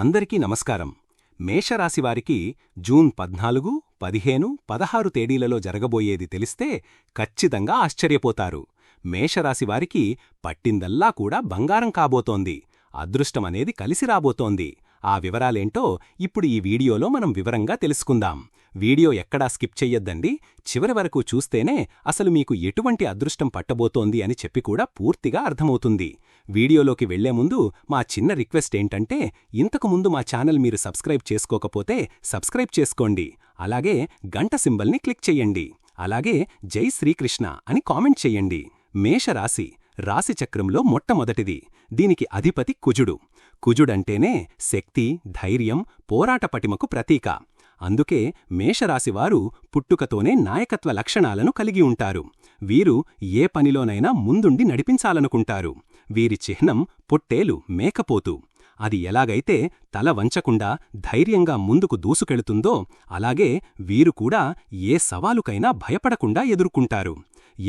అందరికీ నమస్కారం. మేషరాశివారికి జూన్ 14, 15, 16 తేదీలలో జరగబోయేది తెలిస్తే ఖచ్చితంగా ఆశ్చర్యపోతారు. మేషరాశివారికి పట్టిందల్లా కూడా బంగారం కాబోతోంది. అదృష్టమనేది కలిసి రాబోతోంది. ఆ వివరాలేంటో ఇప్పుడు ఈ వీడియోలో మనం వివరంగా తెలుసుకుందాం. వీడియో ఎక్కడా స్కిప్ చెయ్యొద్దండి. చివరి వరకు చూస్తేనే అసలు మీకు ఎటువంటి అదృష్టం పట్టబోతోంది అని చెప్పి కూడా పూర్తిగా అర్థమవుతుంది. వీడియోలోకి వెళ్లే ముందు మా చిన్న రిక్వెస్ట్ ఏంటంటే, ఇంతకుముందు మా ఛానల్ మీరు సబ్స్క్రైబ్ చేసుకోకపోతే సబ్స్క్రైబ్ చేసుకోండి. అలాగే గంట సింబల్ని క్లిక్ చెయ్యండి. అలాగే జై శ్రీకృష్ణ అని కామెంట్ చెయ్యండి. మేషరాశి రాశిచక్రంలో మొట్టమొదటిది. దీనికి అధిపతి కుజుడు. కుజుడంటేనే శక్తి, ధైర్యం, పోరాట పటిమకు ప్రతీక. అందుకే మేషరాశివారు పుట్టుకతోనే నాయకత్వ లక్షణాలను కలిగి ఉంటారు. వీరు ఏ పనిలోనైనా ముందుండి నడిపించాలనుకుంటారు. వీరి చిహ్నం పొట్టేలు, మేకపోతు. అది ఎలాగైతే తల వంచకుండా ధైర్యంగా ముందుకు దూసుకెళుతుందో అలాగే వీరు కూడా ఏ సవాలుకైనా భయపడకుండా ఎదుర్కొంటారు.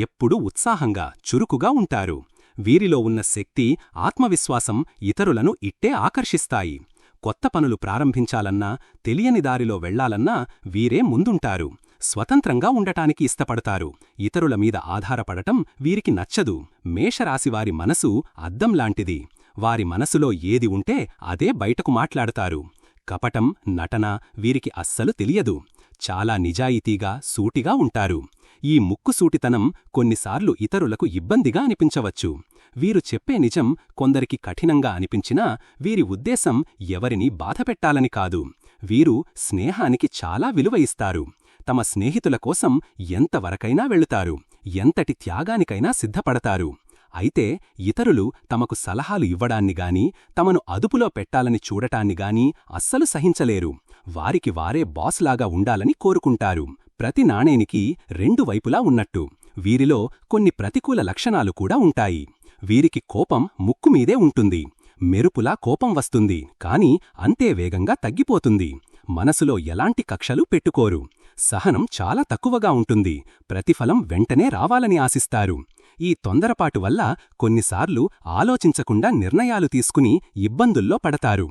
ఎప్పుడూ ఉత్సాహంగా, చురుకుగా ఉంటారు. వీరిలో ఉన్న శక్తి, ఆత్మవిశ్వాసం ఇతరులను ఇట్టే ఆకర్షిస్తాయి. కొత్త పనులు ప్రారంభించాలన్నా, తెలియని దారిలో వెళ్లాలన్నా వీరే ముందుంటారు. స్వతంత్రంగా ఉండటానికి ఇష్టపడతారు. ఇతరుల మీద ఆధారపడటం వీరికి నచ్చదు. మేషరాశివారి మనసు అద్దంలాంటిది. వారి మనసులో ఏది ఉంటే అదే బయటకు మాట్లాడతారు. కపటం, నటన వీరికి అస్సలు తెలియదు. చాలా నిజాయితీగా, సూటిగా ఉంటారు. ఈ ముక్కుసూటితనం కొన్నిసార్లు ఇతరులకు ఇబ్బందిగా అనిపించవచ్చు. వీరు చెప్పే నిజం కొందరికి కఠినంగా అనిపించినా వీరి ఉద్దేశం ఎవరినీ బాధపెట్టాలని కాదు. వీరు స్నేహానికి చాలా విలువ ఇస్తారు. తమ స్నేహితుల కోసం ఎంతవరకైనా వెళుతారు. ఎంతటి త్యాగానికైనా సిద్ధపడతారు. అయితే ఇతరులు తమకు సలహాలు ఇవ్వడాన్నిగాని, తమను అదుపులో పెట్టాలని చూడటాన్నిగాని అస్సలు సహించలేరు. వారికి వారే బాస్లాగా ఉండాలని కోరుకుంటారు. ప్రతి నాణేనికి రెండు వైపులా ఉన్నట్టు. వీరిలో కొన్ని ప్రతికూల లక్షణాలు కూడా ఉంటాయి. వీరికి కోపం ముక్కుమీదే ఉంటుంది. మెరుపులా కోపం వస్తుంది, కాని అంతే వేగంగా తగ్గిపోతుంది. మనసులో ఎలాంటి కక్షలు పెట్టుకోరు. సహనం చాలా తక్కువగా ఉంటుంది. ప్రతిఫలం వెంటనే రావాలని ఆశిస్తారు. ఈ తొందరపాటు వల్ల కొన్నిసార్లు ఆలోచించకుండా నిర్ణయాలు తీసుకుని ఇబ్బందుల్లో పడతారు.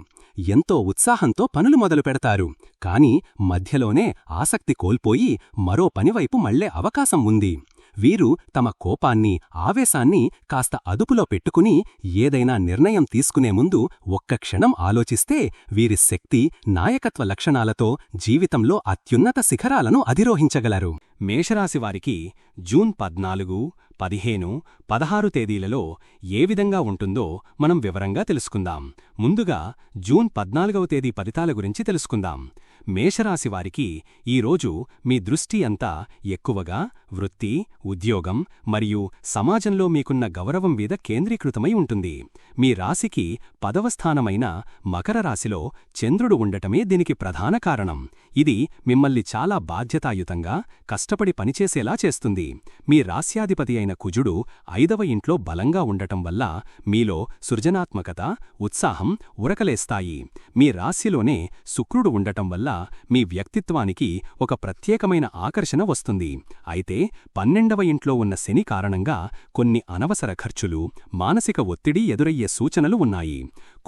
ఎంతో ఉత్సాహంతో పనులు మొదలు పెడతారు. కాని మధ్యలోనే ఆసక్తి కోల్పోయి మరో పనివైపు మళ్లే అవకాశం ఉంది. వీరు తమ కోపాన్ని, ఆవేశాన్ని కాస్త అదుపులో పెట్టుకుని ఏదైనా నిర్ణయం తీసుకునే ముందు ఒక్క క్షణం ఆలోచిస్తే వీరి శక్తి, నాయకత్వ లక్షణాలతో జీవితంలో అత్యున్నత శిఖరాలను అధిరోహించగలరు. మేషరాశివారికి జూన్ 14, 15, 16 తేదీలలో ఏ విధంగా ఉంటుందో మనం వివరంగా తెలుసుకుందాం. ముందుగా జూన్ 14వ తేదీ ఫలితాల గురించి తెలుసుకుందాం. మేషరాశివారికి ఈరోజు మీ దృష్టి అంతా ఎక్కువగా వృత్తి, ఉద్యోగం మరియు సమాజంలో మీకున్న గౌరవం మీద కేంద్రీకృతమై ఉంటుంది. మీ రాశికి 10వ స్థానమైన మకర రాశిలో చంద్రుడు ఉండటమే దీనికి ప్రధాన కారణం. ఇది మిమ్మల్ని చాలా బాధ్యతాయుతంగా, కష్టపడి పనిచేసేలా చేస్తుంది. మీ రాశ్యాధిపతి అయిన కుజుడు 5వ ఇంట్లో బలంగా ఉండటం వల్ల మీలో సృజనాత్మకత, ఉత్సాహం ఉరకలేస్తాయి. మీ రాశిలోనే శుక్రుడు ఉండటం వల్ల మీ వ్యక్తిత్వానికి ఒక ప్రత్యేకమైన ఆకర్షణ వస్తుంది. అయితే 12వ ఇంట్లో ఉన్న శని కారణంగా కొన్ని అనవసర ఖర్చులు, మానసిక ఒత్తిడి ఎదురయ్యే సూచనలు ఉన్నాయి.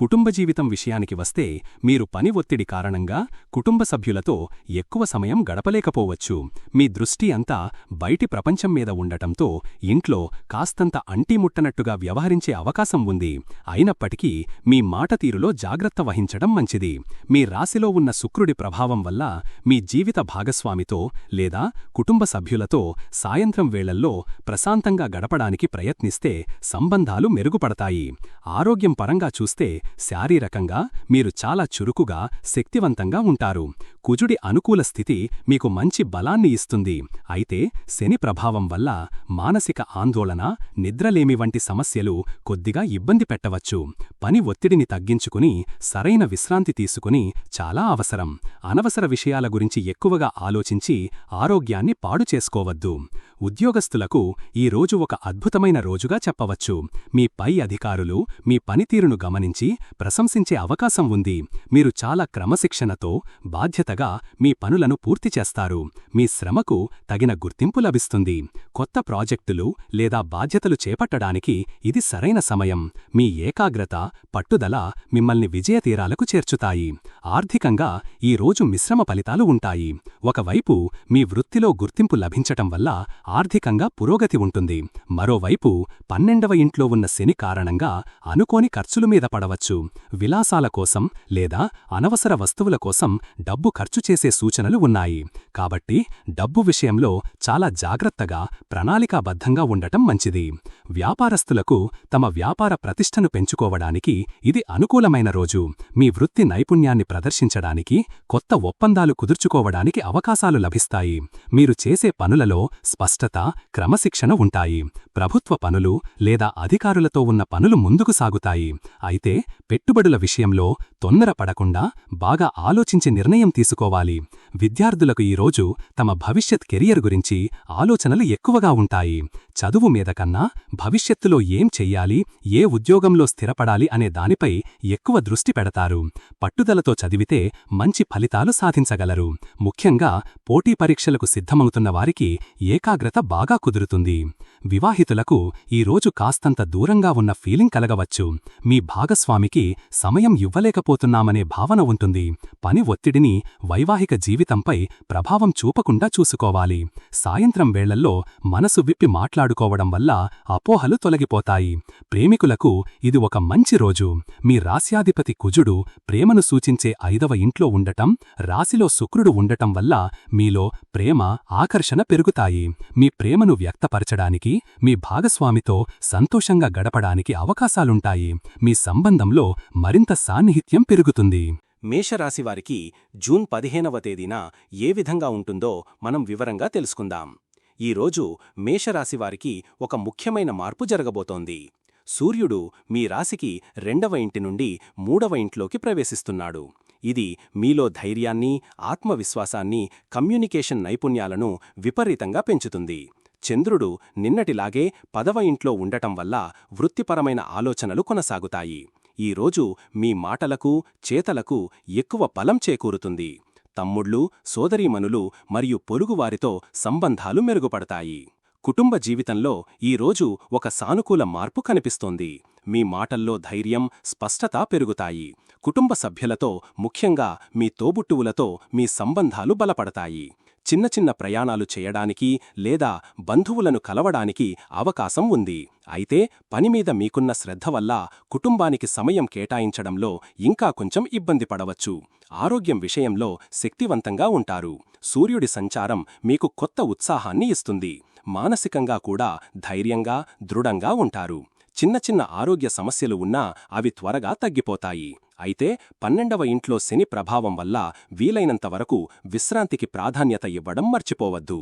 కుటుంబ జీవితం విషయానికి వస్తే మీరు పని ఒత్తిడి కారణంగా కుటుంబ సభ్యులతో ఎక్కువ సమయం గడపలేకపోవచ్చు. మీ దృష్టి అంతా బయటి ప్రపంచం మీద ఉండటంతో ఇంట్లో కాస్తంత అంటీముట్టనట్టుగా వ్యవహరించే అవకాశం ఉంది. అయినప్పటికీ మీ మాట తీరులో జాగ్రత్త వహించడం మంచిది. మీ రాశిలో ఉన్న శుక్రుడి ప్రభావం వల్ల మీ జీవిత భాగస్వామితో లేదా కుటుంబ సభ్యులతో సాయంత్రం వేళల్లో ప్రశాంతంగా గడపడానికి ప్రయత్నిస్తే సంబంధాలు మెరుగుపడతాయి. ఆరోగ్యం పరంగా చూస్తే శారీరకంగా మీరు చాలా చురుకుగా, శక్తివంతంగా ఉంటారు. కుజుడి అనుకూల స్థితి మీకు మంచి బలాన్ని ఇస్తుంది. అయితే శని ప్రభావం వల్ల మానసిక ఆందోళన, నిద్రలేమి వంటి సమస్యలు కొద్దిగా ఇబ్బంది పెట్టవచ్చు. పని ఒత్తిడిని తగ్గించుకుని సరైన విశ్రాంతి తీసుకుని చాలా అవసరం. అనవసర విషయాల గురించి ఎక్కువగా ఆలోచించి ఆరోగ్యాన్ని పాడు చేసుకోవద్దు. ఉద్యోగస్తులకు ఈ రోజు ఒక అద్భుతమైన రోజుగా చెప్పవచ్చు. మీ పై అధికారులు మీ పనితీరును గమనించి ప్రశంసించే అవకాశం ఉంది. మీరు చాలా క్రమశిక్షణతో, బాధ్యతగా మీ పనులను పూర్తి చేస్తారు. మీ శ్రమకు తగిన గుర్తింపు లభిస్తుంది. కొత్త ప్రాజెక్టులు లేదా బాధ్యతలు చేపట్టడానికి ఇది సరైన సమయం. మీ ఏకాగ్రత, పట్టుదల మిమ్మల్ని విజయతీరాలకు చేర్చుతాయి. ఆర్థికంగా ఈ రోజు మిశ్రమ ఫలితాలు ఉంటాయి. ఒకవైపు మీ వృత్తిలో గుర్తింపు లభించటం వల్ల ఆర్థికంగా పురోగతి ఉంటుంది. మరోవైపు 12వ ఇంట్లో ఉన్న శని కారణంగా అనుకోని ఖర్చుల మీద పడవచ్చు. విలాసాల కోసం లేదా అనవసర వస్తువుల కోసం డబ్బు ఖర్చు చేసే సూచనలు ఉన్నాయి. కాబట్టి డబ్బు విషయంలో చాలా జాగ్రత్తగా, ప్రణాళికాబద్ధంగా ఉండటం మంచిది. వ్యాపారస్తులకు తమ వ్యాపార ప్రతిష్టను పెంచుకోవడానికి ఇది అనుకూలమైన రోజు. మీ వృత్తి నైపుణ్యాన్ని ప్రదర్శించడానికి, కొత్త ఒప్పందాలు కుదుర్చుకోవడానికి అవకాశాలు లభిస్తాయి. మీరు చేసే పనులలో స్పష్టత, క్రమశిక్షణ ఉంటాయి. ప్రభుత్వ పనులు లేదా అధికారులతో ఉన్న పనులు ముందుకు సాగుతాయి. అయితే పెట్టుబడుల విషయంలో తొందరపడకుండా బాగా ఆలోచించి నిర్ణయం తీసుకోవాలి. విద్యార్థులకు ఈరోజు తమ భవిష్యత్ కెరియర్ గురించి ఆలోచనలు ఎక్కువగా ఉంటాయి. చదువు మీద కన్నా భవిష్యత్తులో ఏం చెయ్యాలి, ఏ ఉద్యోగంలో స్థిరపడాలి అనే దానిపై ఎక్కువ దృష్టి పెడతారు. పట్టుదలతో చదివితే మంచి ఫలితాలు సాధించగలరు. ముఖ్యంగా పోటీ పరీక్షలకు సిద్ధమవుతున్న వారికి ఏకాగ్రత బాగా కుదురుతుంది. వివాహితులకు ఈరోజు కాస్తంత దూరంగా ఉన్న ఫీలింగ్ కలగవచ్చు. మీ భాగస్వామికి సమయం ఇవ్వలేకపోతున్నామనే భావన ఉంటుంది. పని ఒత్తిడిని వైవాహిక జీవితంపై ప్రభావం చూపకుండా చూసుకోవాలి. సాయంత్రం వేళల్లో మనసు విప్పి మాట్లాడుకోవడం వల్ల అపోహలు తొలగిపోతాయి. ప్రేమికులకు ఇది ఒక మంచి రోజు. మీ రాస్యాధిపతి కుజుడు ప్రేమను సూచించే 5వ ఇంట్లో ఉండటం, రాశిలో శుక్రుడు ఉండటం వల్ల మీలో ప్రేమ, ఆకర్షణ పెరుగుతాయి. మీ ప్రేమను వ్యక్తపరచడానికి, మీ భాగస్వామితో సంతోషంగా గడపడానికి అవకాశాలుంటాయి. మీ సంబంధంలో మరింత సాన్నిహిత్యం పెరుగుతుంది. మేషరాశివారికి జూన్ 15వ తేదీన ఏ విధంగా ఉంటుందో మనం వివరంగా తెలుసుకుందాం. ఈరోజు మేషరాశివారికి ఒక ముఖ్యమైన మార్పు జరగబోతోంది. సూర్యుడు మీ రాశికి 2వ ఇంటి నుండి 3వ ఇంట్లోకి ప్రవేశిస్తున్నాడు. ఇది మీలో ధైర్యాన్ని, ఆత్మవిశ్వాసాన్ని, కమ్యూనికేషన్ నైపుణ్యాలను విపరీతంగా పెంచుతుంది. చంద్రుడు నిన్నటిలాగే 10వ ఇంట్లో ఉండటం వల్ల వృత్తిపరమైన ఆలోచనలు కొనసాగుతాయి. ఈరోజు మీ మాటలకు, చేతలకు ఎక్కువ బలం చేకూరుతుంది. తమ్ముళ్ళు, సోదరీమణులు మరియు పొరుగువారితో సంబంధాలు మెరుగుపడతాయి. కుటుంబ జీవితంలో ఈరోజు ఒక సానుకూల మార్పు కనిపిస్తోంది. మీ మాటల్లో ధైర్యం, స్పష్టత పెరుగుతాయి. కుటుంబ సభ్యులతో, ముఖ్యంగా మీ తోబుట్టువులతో మీ సంబంధాలు బలపడతాయి. చిన్న చిన్న ప్రయాణాలు చేయడానికి లేదా బంధువులను కలవడానికి అవకాశం ఉంది. అయితే పనిమీద మీకున్న శ్రద్ధ వల్ల కుటుంబానికి సమయం కేటాయించడంలో ఇంకా కొంచెం ఇబ్బంది పడవచ్చు. ఆరోగ్యం విషయంలో శక్తివంతంగా ఉంటారు. సూర్యుడి సంచారం మీకు కొత్త ఉత్సాహాన్ని ఇస్తుంది. మానసికంగా కూడా ధైర్యంగా, దృఢంగా ఉంటారు. చిన్న చిన్న ఆరోగ్య సమస్యలు ఉన్నా అవి త్వరగా తగ్గిపోతాయి. అయితే 12వ ఇంట్లో శని ప్రభావం వల్ల వీలైనంతవరకు విశ్రాంతికి ప్రాధాన్యత ఇవ్వడం మర్చిపోవద్దు.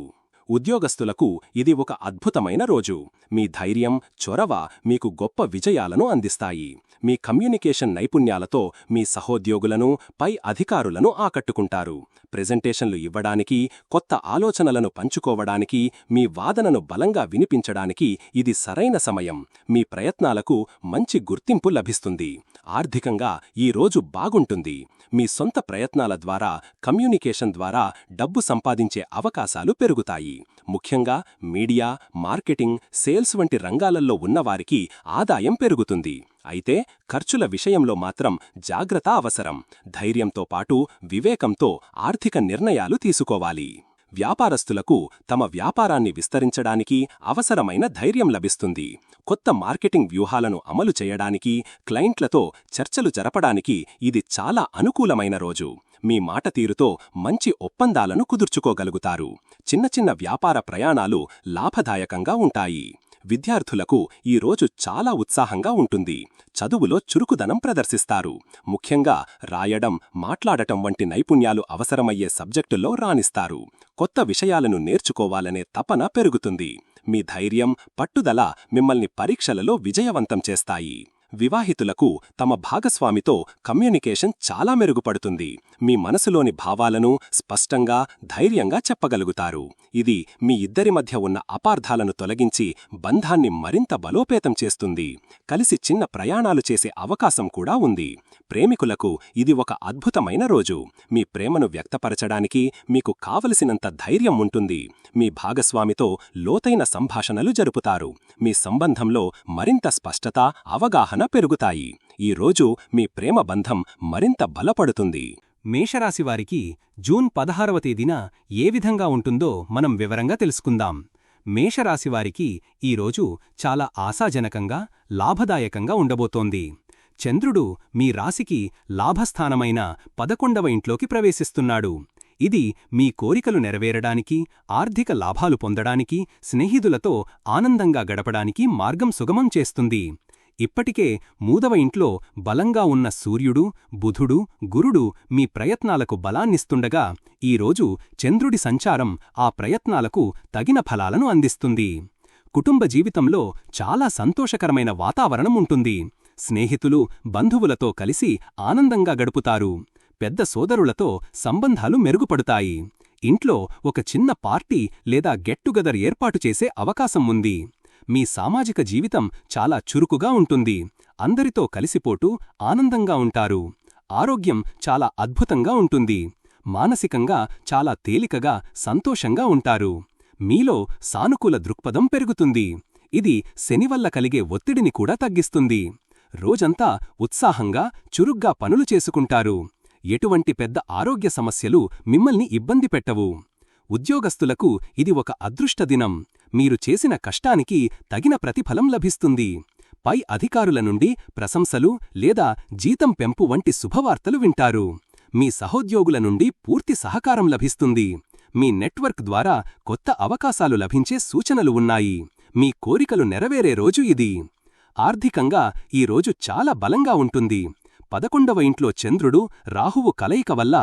ఉద్యోగస్తులకు ఇది ఒక అద్భుతమైన రోజు. మీ ధైర్యం, చొరవ మీకు గొప్ప విజయాలను అందిస్తాయి. మీ కమ్యూనికేషన్ నైపుణ్యాలతో మీ సహోద్యోగులను, పై అధికారులను ఆకట్టుకుంటారు. ప్రెజెంటేషన్లు ఇవ్వడానికి, కొత్త ఆలోచనలను పంచుకోవడానికి, మీ వాదనను బలంగా వినిపించడానికి ఇది సరైన సమయం. మీ ప్రయత్నాలకు మంచి గుర్తింపు లభిస్తుంది. ఆర్థికంగా ఈ రోజు బాగుంటుంది. మీ సొంత ప్రయత్నాల ద్వారా, కమ్యూనికేషన్ ద్వారా డబ్బు సంపాదించే అవకాశాలు పెరుగుతాయి. ముఖ్యంగా మీడియా, మార్కెటింగ్, సేల్స్ వంటి రంగాలలో ఉన్నవారికి ఆదాయం పెరుగుతుంది. అయితే ఖర్చుల విషయంలో మాత్రం జాగ్రత్త అవసరం. ధైర్యంతో పాటు వివేకంతో ఆర్థిక నిర్ణయాలు తీసుకోవాలి. వ్యాపారస్తులకు తమ వ్యాపారాన్ని విస్తరించడానికి అవసరమైన ధైర్యం లభిస్తుంది. కొత్త మార్కెటింగ్ వ్యూహాలను అమలు చేయడానికి, క్లయింట్లతో చర్చలు జరపడానికి ఇది చాలా అనుకూలమైన రోజు. మీ మాట తీరుతో మంచి ఒప్పందాలను కుదుర్చుకోగలుగుతారు. చిన్న చిన్న వ్యాపార ప్రయాణాలు లాభదాయకంగా ఉంటాయి. విద్యార్థులకు ఈ రోజు చాలా ఉత్సాహంగా ఉంటుంది. చదువులో చురుకుదనం ప్రదర్శిస్తారు. ముఖ్యంగా రాయడం, మాట్లాడటం వంటి నైపుణ్యాలు అవసరమయ్యే సబ్జెక్టుల్లో రాణిస్తారు. కొత్త విషయాలను నేర్చుకోవాలనే తపన పెరుగుతుంది. మీ ధైర్యం, పట్టుదల మిమ్మల్ని పరీక్షలలో విజయవంతం చేస్తాయి. వివాహితులకు తమ భాగస్వామితో కమ్యూనికేషన్ చాలా మెరుగుపడుతుంది. మీ మనసులోని భావాలను స్పష్టంగా, ధైర్యంగా చెప్పగలుగుతారు. ఇది మీ ఇద్దరి మధ్య ఉన్న అపార్థాలను తొలగించి బంధాన్ని మరింత బలోపేతం చేస్తుంది. కలిసి చిన్న ప్రయాణాలు చేసే అవకాశం కూడా ఉంది. ప్రేమికులకు ఇది ఒక అద్భుతమైన రోజు. మీ ప్రేమను వ్యక్తపరచడానికి మీకు కావలసినంత ధైర్యం ఉంటుంది. మీ భాగస్వామితో లోతైన సంభాషణలు జరుపుతారు. మీ సంబంధంలో మరింత స్పష్టత, అవగాహన పెరుగుతాయి. ఈ రోజు మీ ప్రేమ బంధం మరింత బలపడుతుంది. మేషరాశివారికి జూన్ 16వ తేదీన ఏ విధంగా ఉంటుందో మనం వివరంగా తెలుసుకుందాం. మేషరాశివారికి ఈరోజు చాలా ఆశాజనకంగా, లాభదాయకంగా ఉండబోతోంది. చంద్రుడు మీ రాశికి లాభస్థానమైన 11వ ఇంట్లోకి ప్రవేశిస్తున్నాడు. ఇది మీ కోరికలు నెరవేరడానికి, ఆర్థిక లాభాలు పొందడానికి, స్నేహితులతో ఆనందంగా గడపడానికి మార్గం సుగమం చేస్తుంది. ఇప్పటికే 3వ ఇంట్లో బలంగా ఉన్న సూర్యుడు, బుధుడు, గురుడు మీ ప్రయత్నాలకు బలాన్నిస్తుండగా ఈరోజు చంద్రుడి సంచారం ఆ ప్రయత్నాలకు తగిన ఫలాలను అందిస్తుంది. కుటుంబ జీవితంలో చాలా సంతోషకరమైన వాతావరణం ఉంటుంది. స్నేహితులు, బంధువులతో కలిసి ఆనందంగా గడుపుతారు. పెద్ద సోదరులతో సంబంధాలు మెరుగుపడతాయి. ఇంట్లో ఒక చిన్న పార్టీ లేదా గెట్టుగెదర్ ఏర్పాటు చేసే అవకాశం ఉంది. మీ సామాజిక జీవితం చాలా చురుకుగా ఉంటుంది. అందరితో కలిసిపోటూ ఆనందంగా ఉంటారు. ఆరోగ్యం చాలా అద్భుతంగా ఉంటుంది. మానసికంగా చాలా తేలికగా, సంతోషంగా ఉంటారు. మీలో సానుకూల దృక్పథం పెరుగుతుంది. ఇది శని వల్ల కలిగే ఒత్తిడిని కూడా తగ్గిస్తుంది. రోజంతా ఉత్సాహంగా, చురుగ్గా పనులు చేసుకుంటారు. ఎటువంటి పెద్ద ఆరోగ్య సమస్యలు మిమ్మల్ని ఇబ్బంది పెట్టవు. ఉద్యోగస్తులకు ఇది ఒక అదృష్ట దినం. మీరు చేసిన కష్టానికి తగిన ప్రతిఫలం లభిస్తుంది. పై అధికారుల నుండి ప్రశంసలు లేదా జీతం పెంపు వంటి శుభవార్తలు వింటారు. మీ సహోద్యోగుల నుండి పూర్తి సహకారం లభిస్తుంది. మీ నెట్వర్క్ ద్వారా కొత్త అవకాశాలు లభించే సూచనలు ఉన్నాయి. మీ కోరికలు నెరవేరే రోజు ఇది. ఆర్థికంగా ఈ రోజు చాలా బలంగా ఉంటుంది. 11వ ఇంట్లో చంద్రుడు, రాహువు కలయిక వల్ల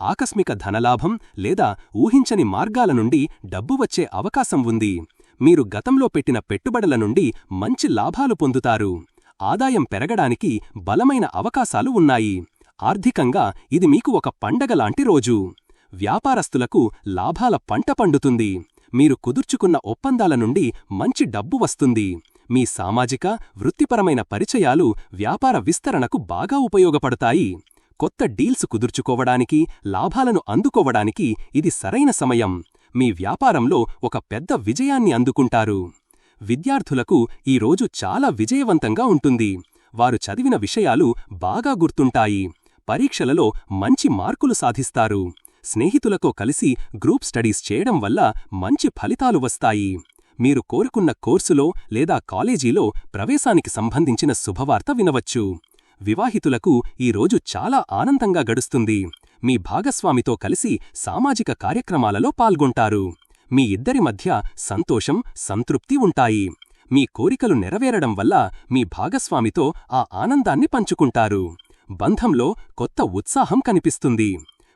ఆకస్మిక ధనలాభం లేదా ఊహించని మార్గాల నుండి డబ్బు వచ్చే అవకాశం ఉంది. మీరు గతంలో పెట్టిన పెట్టుబడుల నుండి మంచి లాభాలు పొందుతారు. ఆదాయం పెరగడానికి బలమైన అవకాశాలు ఉన్నాయి. ఆర్థికంగా ఇది మీకు ఒక పండగలాంటి రోజు. వ్యాపారస్తులకు లాభాల పంట పండుతుంది. మీరు కుదుర్చుకున్న ఒప్పందాల నుండి మంచి డబ్బు వస్తుంది. మీ సామాజిక, వృత్తిపరమైన పరిచయాలు వ్యాపార విస్తరణకు బాగా ఉపయోగపడతాయి. కొత్త డీల్స్ కుదుర్చుకోవడానికి, లాభాలను అందుకోవడానికి ఇది సరైన సమయం. మీ వ్యాపారంలో ఒక పెద్ద విజయాన్ని అందుకుంటారు. విద్యార్థులకు ఈ రోజు చాలా విజయవంతంగా ఉంటుంది. వారు చదివిన విషయాలు బాగా గుర్తుంటాయి. పరీక్షలలో మంచి మార్కులు సాధిస్తారు. స్నేహితులతో కలిసి గ్రూప్ స్టడీస్ చేయడం వల్ల మంచి ఫలితాలు వస్తాయి. మీరు కోరుకున్న కోర్సులో లేదా కాలేజీలో ప్రవేశానికి సంబంధించిన శుభవార్త వినవచ్చు. వివాహితులకు ఈ రోజు చాలా ఆనందంగా గడుస్తుంది. మీ భాగస్వామితో కలిసి సామాజిక కార్యక్రమాలలో పాల్గొంటారు. మీ ఇద్దరి మధ్య సంతోషం, సంతృప్తి ఉంటాయి. మీ కోరికలు నెరవేరడం వల్ల మీ భాగస్వామితో ఆ ఆనందాన్ని పంచుకుంటారు. బంధంలో కొత్త ఉత్సాహం కనిపిస్తుంది.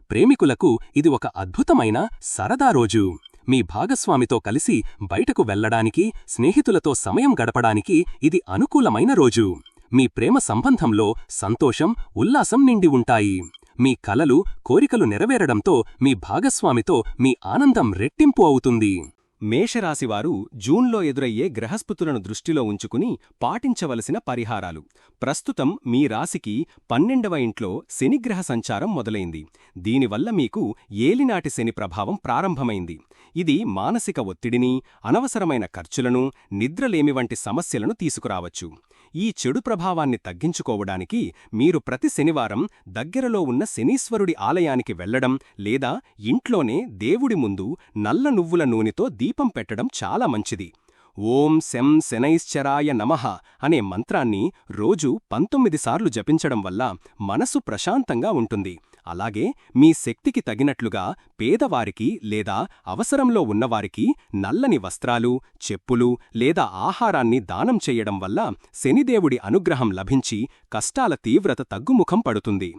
ప్రేమికులకు ఇది ఒక అద్భుతమైన, సరదా రోజు. మీ భాగస్వామితో కలిసి బయటకు వెళ్లడానికి, స్నేహితులతో సమయం గడపడానికి ఇది అనుకూలమైన రోజు. మీ ప్రేమ సంబంధంలో సంతోషం, ఉల్లాసం నిండి ఉంటాయి. మీ కలలు, కోరికలు నెరవేరడంతో మీ భాగస్వామితో మీ ఆనందం రెట్టింపు అవుతుంది. మేషరాశివారు జూన్లో ఎదురయ్యే గ్రహస్పతులను దృష్టిలో ఉంచుకుని పాటించవలసిన పరిహారాలు. ప్రస్తుతం మీ రాశికి 12వ ఇంట్లో శనిగ్రహ సంచారం మొదలైంది. దీనివల్ల మీకు ఏలినాటి శని ప్రభావం ప్రారంభమైంది. ఇది మానసిక ఒత్తిడిని, అనవసరమైన ఖర్చులను, నిద్రలేమి వంటి సమస్యలను తీసుకురావచ్చు. ఈ చెడు ప్రభావాన్ని తగ్గించుకోవడానికి మీరు ప్రతి శనివారం దగ్గరలో ఉన్న శనీశ్వరుడి ఆలయానికి వెళ్లడం లేదా ఇంట్లోనే దేవుడి ముందు నల్ల నువ్వుల నూనెతో దీపం పెట్టడం చాలా మంచిది. ఓం శం శనైశ్చరాయ నమః అనే మంత్రాన్ని రోజూ 19 సార్లు జపించడం వల్ల మనసు ప్రశాంతంగా ఉంటుంది. అలాగే మీ శక్తికి తగినట్లుగా పేదవారికి లేదా అవసరంలో ఉన్నవారికి నల్లని వస్త్రాలు, చెప్పులు లేదా ఆహారాన్ని దానం చెయ్యడం వల్ల శనిదేవుడి అనుగ్రహం లభించి కష్టాల తీవ్రత తగ్గుముఖం పడుతుంది.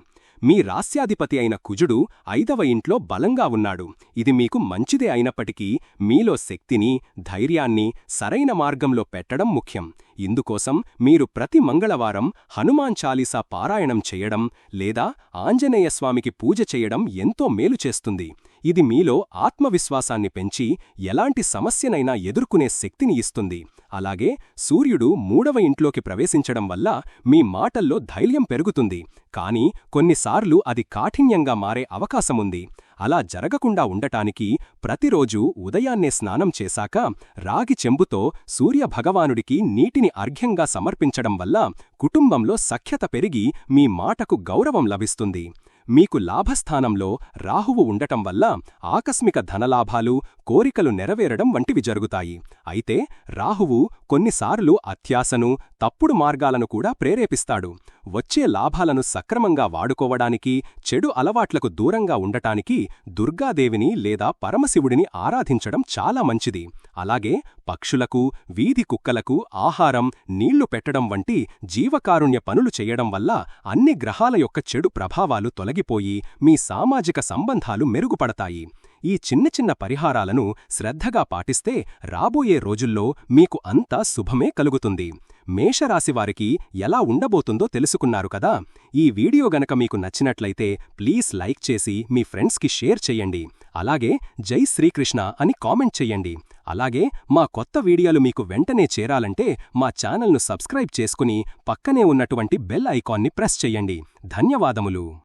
మీ రాస్యాధిపతి అయిన కుజుడు 5వ ఇంట్లో బలంగా ఉన్నాడు. ఇది మీకు మంచిదే అయినప్పటికీ మీలో శక్తిని, ధైర్యాన్ని సరైన మార్గంలో పెట్టడం ముఖ్యం. ఇందుకోసం మీరు ప్రతి మంగళవారం హనుమాన్ చాలీసా పారాయణం చెయ్యడం లేదా ఆంజనేయస్వామికి పూజ చెయ్యడం ఎంతో మేలు చేస్తుంది. ఇది మీలో ఆత్మవిశ్వాసాన్ని పెంచి ఎలాంటి సమస్యనైనా ఎదుర్కొనే శక్తిని ఇస్తుంది. అలాగే సూర్యుడు 3వ ఇంట్లోకి ప్రవేశించడం వల్ల మీ మాటల్లో ధైర్యం పెరుగుతుంది, కానీ కొన్నిసార్లు అది కాఠిన్యంగా మారే అవకాశముంది. అలా జరగకుండా ఉండటానికి ప్రతిరోజూ ఉదయాన్నే స్నానం చేశాక రాగి చెంబుతో సూర్యభగవానుడికి నీటిని అర్ఘ్యంగా సమర్పించడం వల్ల కుటుంబంలో సఖ్యత పెరిగి మీ మాటకు గౌరవం లభిస్తుంది. మీకు లాభస్థానంలో రాహువు ఉండటం వల్ల ఆకస్మిక ధనలాభాలు, కోరికలు నెరవేరడం వంటివి జరుగుతాయి. అయితే రాహువు కొన్నిసార్లు అత్యాశను, తప్పుడు మార్గాలను కూడా ప్రేరేపిస్తాడు. వచ్చే లాభాలను సక్రమంగా వాడుకోవడానికి, చెడు అలవాట్లకు దూరంగా ఉండటానికి దుర్గాదేవిని లేదా పరమశివుడిని ఆరాధించడం చాలా మంచిది. అలాగే పక్షులకు, వీధి కుక్కలకు ఆహారం, నీళ్లు పెట్టడం వంటి జీవకారుణ్య పనులు చెయ్యడం వల్ల అన్ని గ్రహాల యొక్క చెడు ప్రభావాలు తొలగిపోయి మీ సామాజిక సంబంధాలు మెరుగుపడతాయి. ఈ చిన్న చిన్న పరిహారాలను శ్రద్ధగా పాటిస్తే రాబోయే రోజుల్లో మీకు అంతా శుభమే కలుగుతుంది. మేషరాశివారికి ఎలా ఉండబోతుందో తెలుసుకున్నారు కదా. ఈ వీడియో గనక మీకు నచ్చినట్లయితే ప్లీజ్ లైక్ చేసి మీ ఫ్రెండ్స్కి షేర్ చెయ్యండి. అలాగే జై శ్రీకృష్ణ అని కామెంట్ చెయ్యండి. అలాగే మా కొత్త వీడియోలు మీకు వెంటనే చేరాలంటే మా ఛానల్ను సబ్స్క్రైబ్ చేసుకుని పక్కనే ఉన్నటువంటి బెల్ ఐకాన్ని ప్రెస్ చెయ్యండి. ధన్యవాదములు.